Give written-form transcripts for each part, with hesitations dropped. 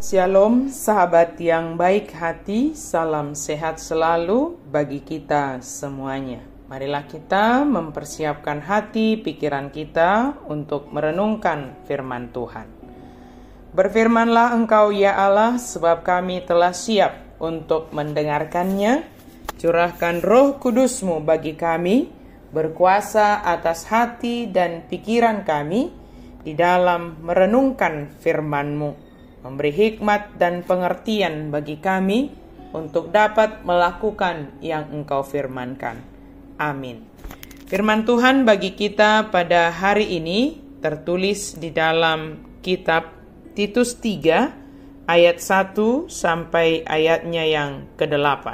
Shalom sahabat yang baik hati, salam sehat selalu bagi kita semuanya. Marilah kita mempersiapkan hati pikiran kita untuk merenungkan firman Tuhan. Berfirmanlah Engkau ya Allah, sebab kami telah siap untuk mendengarkannya. Curahkan Roh Kudus-Mu bagi kami, berkuasa atas hati dan pikiran kami di dalam merenungkan firman-Mu. Memberi hikmat dan pengertian bagi kami untuk dapat melakukan yang Engkau firmankan. Amin. Firman Tuhan bagi kita pada hari ini tertulis di dalam kitab Titus 3 ayat 1 sampai ayatnya yang ke-8.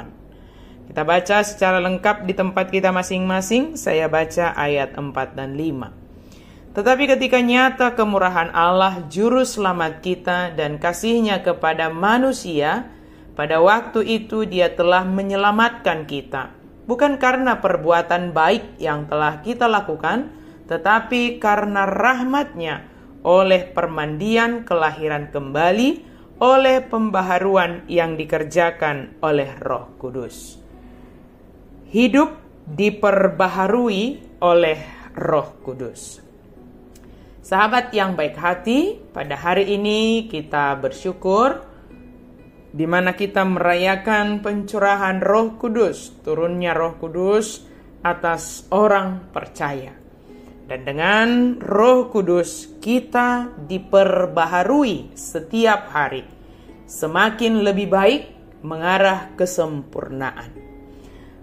Kita baca secara lengkap di tempat kita masing-masing. Saya baca ayat 4 dan 5. Tetapi ketika nyata kemurahan Allah juru selamat kita dan kasih-Nya kepada manusia, pada waktu itu Dia telah menyelamatkan kita, bukan karena perbuatan baik yang telah kita lakukan, tetapi karena rahmat-Nya oleh permandian kelahiran kembali, oleh pembaharuan yang dikerjakan oleh Roh Kudus. Hidup diperbaharui oleh Roh Kudus. Sahabat yang baik hati, pada hari ini kita bersyukur di mana kita merayakan pencurahan Roh Kudus, turunnya Roh Kudus atas orang percaya. Dan dengan Roh Kudus kita diperbaharui setiap hari, semakin lebih baik mengarah kesempurnaan.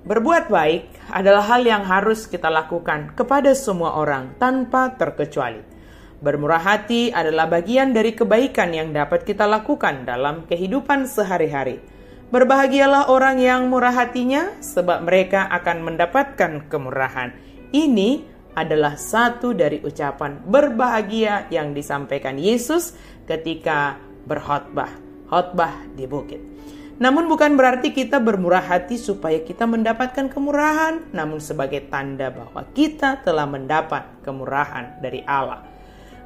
Berbuat baik adalah hal yang harus kita lakukan kepada semua orang tanpa terkecuali. Bermurah hati adalah bagian dari kebaikan yang dapat kita lakukan dalam kehidupan sehari-hari. Berbahagialah orang yang murah hatinya, sebab mereka akan mendapatkan kemurahan. Ini adalah satu dari ucapan berbahagia yang disampaikan Yesus ketika khotbah di bukit. Namun bukan berarti kita bermurah hati supaya kita mendapatkan kemurahan, namun sebagai tanda bahwa kita telah mendapat kemurahan dari Allah.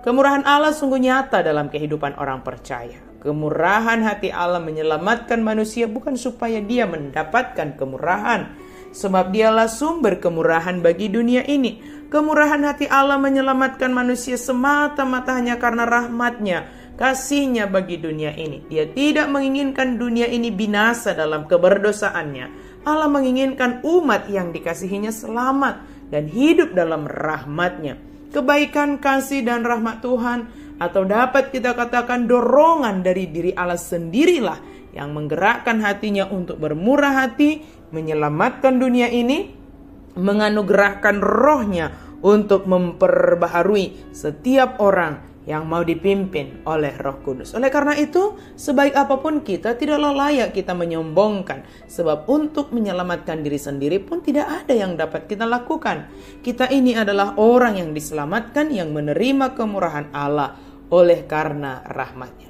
Kemurahan Allah sungguh nyata dalam kehidupan orang percaya. Kemurahan hati Allah menyelamatkan manusia bukan supaya dia mendapatkan kemurahan, sebab Dialah sumber kemurahan bagi dunia ini. Kemurahan hati Allah menyelamatkan manusia semata-mata hanya karena rahmat-Nya, kasih-Nya bagi dunia ini. Dia tidak menginginkan dunia ini binasa dalam keberdosaannya. Allah menginginkan umat yang dikasihinya selamat dan hidup dalam rahmat-Nya. Kebaikan, kasih, dan rahmat Tuhan, atau dapat kita katakan dorongan dari diri Allah sendirilah yang menggerakkan hatinya untuk bermurah hati, menyelamatkan dunia ini, menganugerahkan Roh-Nya untuk memperbaharui setiap orang yang mau dipimpin oleh Roh Kudus. Oleh karena itu, sebaik apapun kita, tidaklah layak kita menyombongkan. Sebab untuk menyelamatkan diri sendiri pun tidak ada yang dapat kita lakukan. Kita ini adalah orang yang diselamatkan, yang menerima kemurahan Allah oleh karena rahmat-Nya.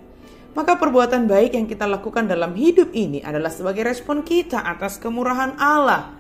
Maka perbuatan baik yang kita lakukan dalam hidup ini adalah sebagai respon kita atas kemurahan Allah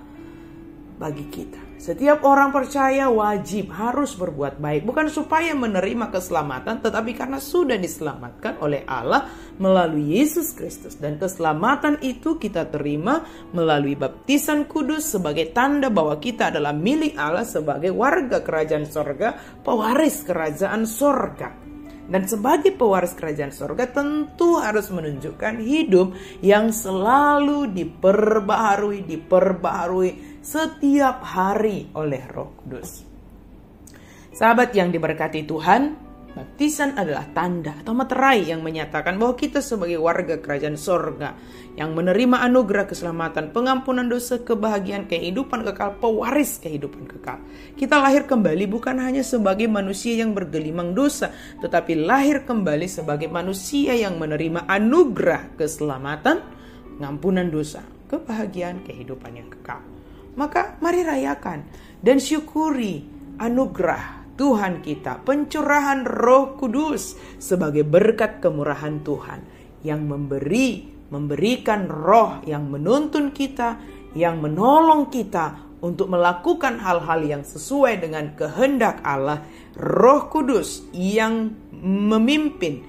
bagi kita. Setiap orang percaya wajib harus berbuat baik, bukan supaya menerima keselamatan, tetapi karena sudah diselamatkan oleh Allah melalui Yesus Kristus. Dan keselamatan itu kita terima melalui baptisan kudus sebagai tanda bahwa kita adalah milik Allah sebagai warga kerajaan sorga, pewaris kerajaan sorga. Dan sebagai pewaris kerajaan sorga tentu harus menunjukkan hidup yang selalu diperbaharui setiap hari oleh Roh Kudus. Sahabat yang diberkati Tuhan, baptisan adalah tanda atau meterai yang menyatakan bahwa kita sebagai warga kerajaan sorga yang menerima anugerah keselamatan, pengampunan dosa, kebahagiaan, kehidupan kekal, pewaris kehidupan kekal. Kita lahir kembali bukan hanya sebagai manusia yang bergelimang dosa, tetapi lahir kembali sebagai manusia yang menerima anugerah keselamatan, pengampunan dosa, kebahagiaan, kehidupan yang kekal. Maka mari rayakan dan syukuri anugerah Tuhan kita, pencurahan Roh Kudus sebagai berkat kemurahan Tuhan yang memberikan roh yang menuntun kita, yang menolong kita untuk melakukan hal-hal yang sesuai dengan kehendak Allah. Roh Kudus yang memimpin,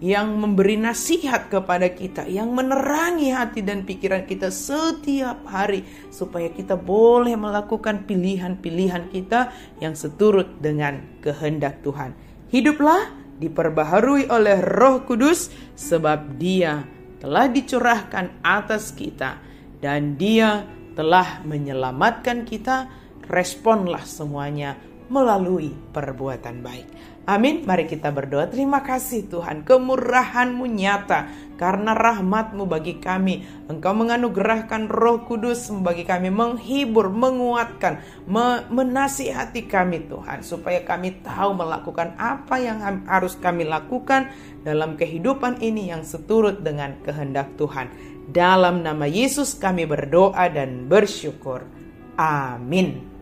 yang memberi nasihat kepada kita, yang menerangi hati dan pikiran kita setiap hari, supaya kita boleh melakukan pilihan-pilihan kita yang seturut dengan kehendak Tuhan. Hiduplah diperbaharui oleh Roh Kudus, sebab Dia telah dicurahkan atas kita dan Dia telah menyelamatkan kita. Responlah semuanya melalui perbuatan baik. Amin. Mari kita berdoa. Terima kasih Tuhan, kemurahan-Mu nyata karena rahmat-Mu bagi kami. Engkau menganugerahkan Roh Kudus bagi kami, menghibur, menguatkan, menasihati kami Tuhan, supaya kami tahu melakukan apa yang harus kami lakukan dalam kehidupan ini yang seturut dengan kehendak Tuhan. Dalam nama Yesus kami berdoa dan bersyukur. Amin.